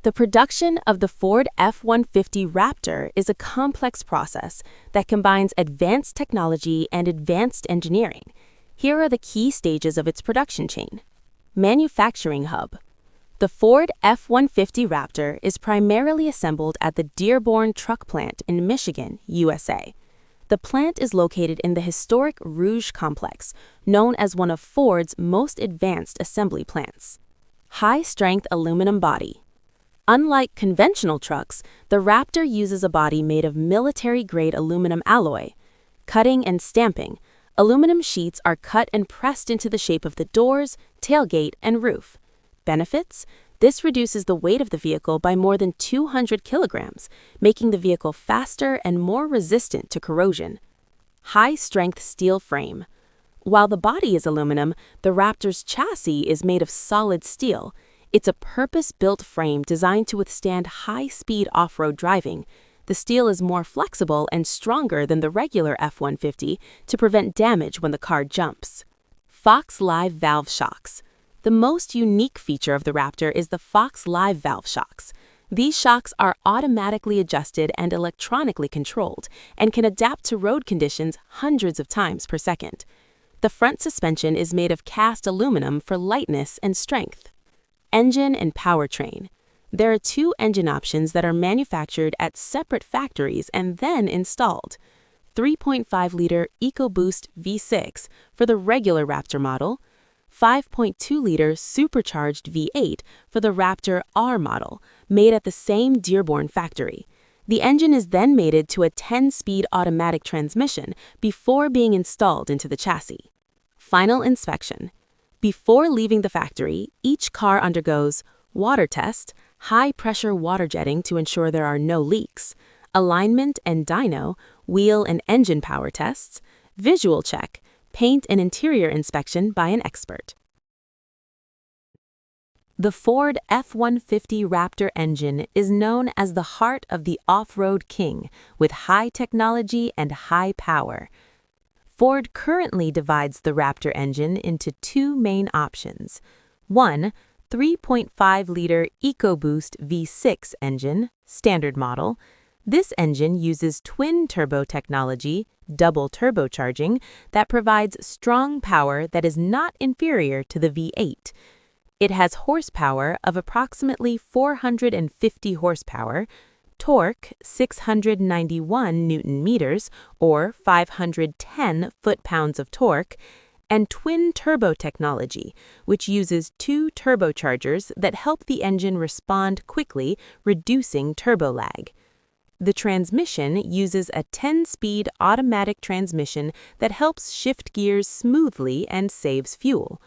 The production of the Ford F-150 Raptor is a complex process that combines advanced technology and advanced engineering. Here are the key stages of its production chain. Manufacturing hub. The Ford F-150 Raptor is primarily assembled at the Dearborn Truck Plant in Michigan, USA. The plant is located in the historic Rouge Complex, known as one of Ford's most advanced assembly plants. High-strength aluminum body. Unlike conventional trucks, the Raptor uses a body made of military-grade aluminum alloy. Cutting and stamping. Aluminum sheets are cut and pressed into the shape of the doors, tailgate, and roof. Benefits? This reduces the weight of the vehicle by more than 200 kilograms, making the vehicle faster and more resistant to corrosion. High-strength steel frame. While the body is aluminum, the Raptor's chassis is made of solid steel. It's a purpose-built frame designed to withstand high-speed off-road driving. The steel is more flexible and stronger than the regular F-150 to prevent damage when the car jumps. FOX Live Valve Shocks. The most unique feature of the Raptor is the FOX Live Valve Shocks. These shocks are automatically adjusted and electronically controlled and can adapt to road conditions hundreds of times per second. The front suspension is made of cast aluminum for lightness and strength. Engine and powertrain. There are two engine options that are manufactured at separate factories and then installed. 3.5-liter EcoBoost V6 for the regular Raptor model, 5.2-liter supercharged V8 for the Raptor R model, made at the same Dearborn factory. The engine is then mated to a 10-speed automatic transmission before being installed into the chassis. Final inspection. Before leaving the factory, each car undergoes water test, high-pressure water jetting to ensure there are no leaks, alignment and dyno, wheel and engine power tests, visual check, paint and interior inspection by an expert. The Ford F-150 Raptor engine is known as the heart of the off-road king, with high technology and high power. Ford currently divides the Raptor engine into two main options. One, 3.5-liter EcoBoost V6 engine, standard model. This engine uses twin-turbo technology, double turbocharging, that provides strong power that is not inferior to the V8. It has horsepower of approximately 450 horsepower, torque 691 Newton-meters or 510 foot-pounds of torque, and twin-turbo technology, which uses two turbochargers that help the engine respond quickly, reducing turbo lag. The transmission uses a 10-speed automatic transmission that helps shift gears smoothly and saves fuel.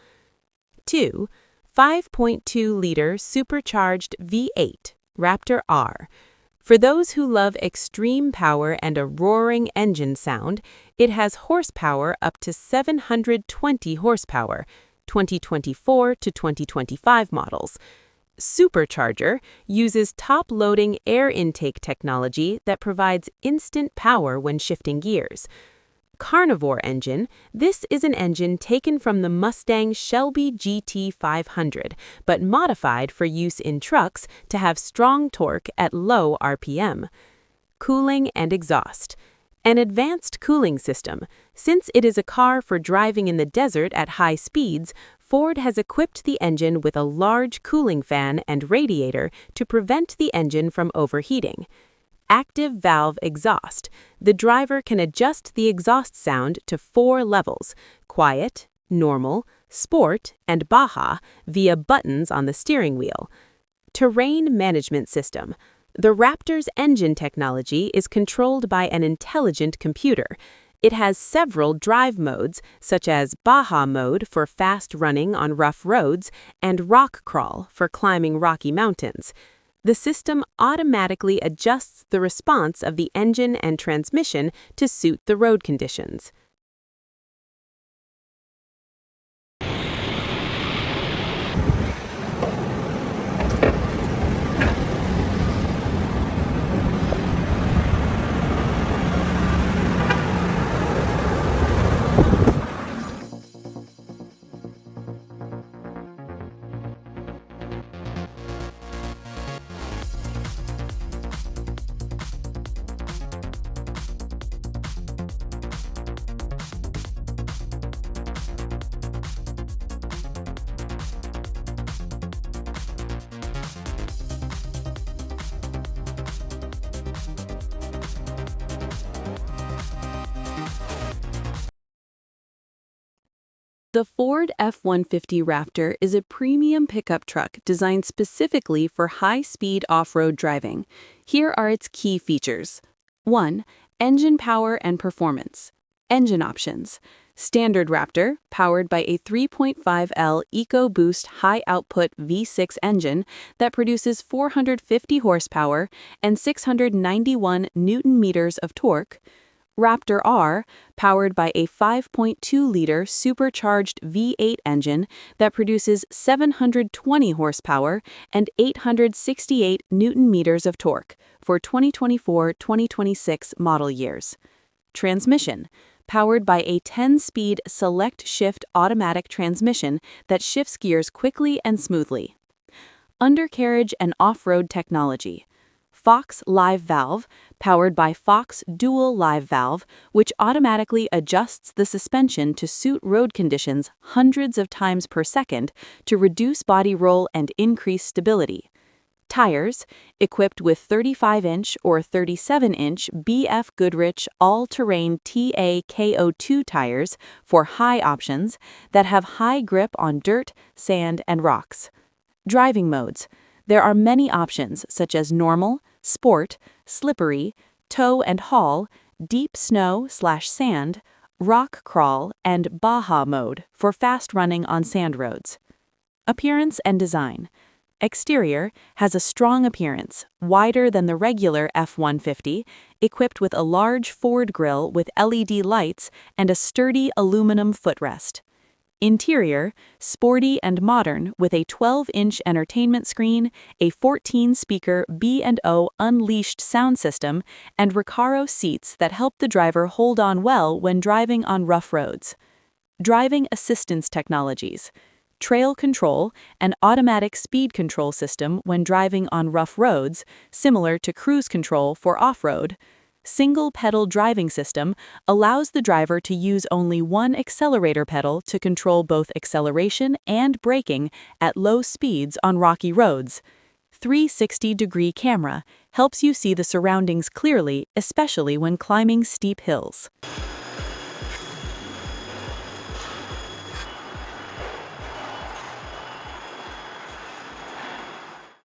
2. 5.2-liter supercharged V8 Raptor R. For those who love extreme power and a roaring engine sound, it has horsepower up to 720 horsepower, 2024 to 2025 models. Supercharger uses top-loading air intake technology that provides instant power when shifting gears. Carnivore engine. This is an engine taken from the Mustang Shelby GT500, but modified for use in trucks to have strong torque at low RPM. Cooling and exhaust. An advanced cooling system. Since it is a car for driving in the desert at high speeds, Ford has equipped the engine with a large cooling fan and radiator to prevent the engine from overheating. Active valve exhaust. The driver can adjust the exhaust sound to 4 levels: quiet, normal, sport, and Baja via buttons on the steering wheel. Terrain management system. The Raptor's engine technology is controlled by an intelligent computer. It has several drive modes, such as Baja mode for fast running on rough roads and rock crawl for climbing rocky mountains. The system automatically adjusts the response of the engine and transmission to suit the road conditions. The Ford F-150 Raptor is a premium pickup truck designed specifically for high-speed off-road driving. Here are its key features. 1. Engine power and performance. Engine options. Standard Raptor, powered by a 3.5L EcoBoost high-output V6 engine that produces 450 horsepower and 691 Newton-meters of torque. Raptor R, powered by a 5.2-liter supercharged V8 engine that produces 720 horsepower and 868 Newton-meters of torque for 2024-2026 model years. Transmission, powered by a 10-speed select-shift automatic transmission that shifts gears quickly and smoothly. Undercarriage and off-road technology. FOX Live Valve, powered by FOX Dual Live Valve, which automatically adjusts the suspension to suit road conditions hundreds of times per second to reduce body roll and increase stability. Tires, equipped with 35-inch or 37-inch BF Goodrich all-terrain TAKO2 tires for high options that have high grip on dirt, sand, and rocks. Driving modes. There are many options such as normal, sport, slippery, tow and haul, deep snow/sand, rock crawl, and Baja mode for fast running on sand roads. Appearance and design. Exterior has a strong appearance, wider than the regular F-150, equipped with a large Ford grille with LED lights and a sturdy aluminum footrest. Interior, sporty and modern with a 12-inch entertainment screen, a 14-speaker B&O Unleashed sound system, and Recaro seats that help the driver hold on well when driving on rough roads. Driving assistance technologies. Trail control, an automatic speed control system when driving on rough roads, similar to cruise control for off-road. Single-pedal driving system allows the driver to use only one accelerator pedal to control both acceleration and braking at low speeds on rocky roads. 360-degree camera helps you see the surroundings clearly, especially when climbing steep hills.